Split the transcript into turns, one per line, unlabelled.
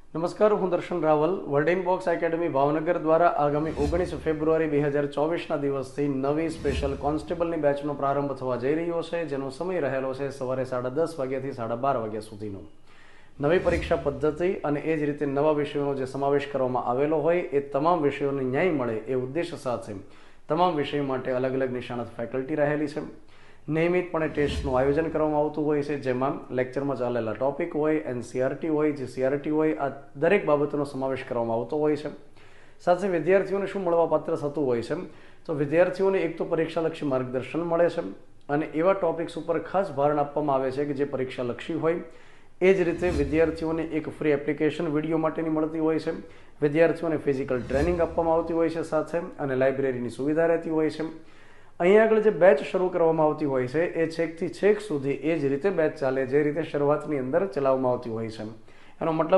નમસ્કાર, હું Darshan Raval. World Inbox Academy Bhavnagar દ્વારા આગામી 19 ફેબ્રુઆરી 2024ના દિવસથી નવી સ્પેશિયલ કોન્સ્ટેબલની બેચનો પ્રારંભ થવા જઈ રહ્યો છે, જેનો સમય રહેલો છે સવારે 10:30 વાગ્યાથી 12:30 વાગ્યા સુધીનો. નવી પરીક્ષા પદ્ધતિ અને એ જ રીતે નવા વિષયોનો જે સમાવેશ કરવામાં આવેલો હોય એ તમામ વિષયોને ન્યાય મળે એ ઉદ્દેશ સાથે તમામ વિષયો માટે અલગ અલગ નિષ્ણાત ફેકલ્ટી રહેલી છે. નિયમિતપણે ટેસ્ટનું આયોજન કરવામાં આવતું હોય છે, જેમાં લેક્ચરમાં ચાલેલા ટોપિક હોય, એનસીઆરટી હોય, જીસીઆરટી હોય, આ દરેક બાબતોનો સમાવેશ કરવામાં આવતો હોય છે. સાથે વિદ્યાર્થીઓને શું મળવાપાત્ર થતું હોય છે, તો વિદ્યાર્થીઓને એક તો પરીક્ષાલક્ષી માર્ગદર્શન મળે છે અને એવા ટોપિક્સ ઉપર ખાસ ભારણ આપવામાં આવે છે કે જે પરીક્ષાલક્ષી હોય. એ જ રીતે વિદ્યાર્થીઓને એક ફ્રી એપ્લિકેશન વિડીયો માટેની મળતી હોય છે. વિદ્યાર્થીઓને ફિઝિકલ ટ્રેનિંગ આપવામાં આવતી હોય છે સાથે, અને લાઇબ્રેરીની સુવિધા રહેતી હોય છે. અહીંયા આગળ જે બેચ શરૂ કરવામાં આવતી હોય છે એ છેકથી છેક સુધી એ જ રીતે બેચ ચાલે જે રીતે શરૂઆતની અંદર ચલાવવામાં આવતી હોય છે. એનો મતલબ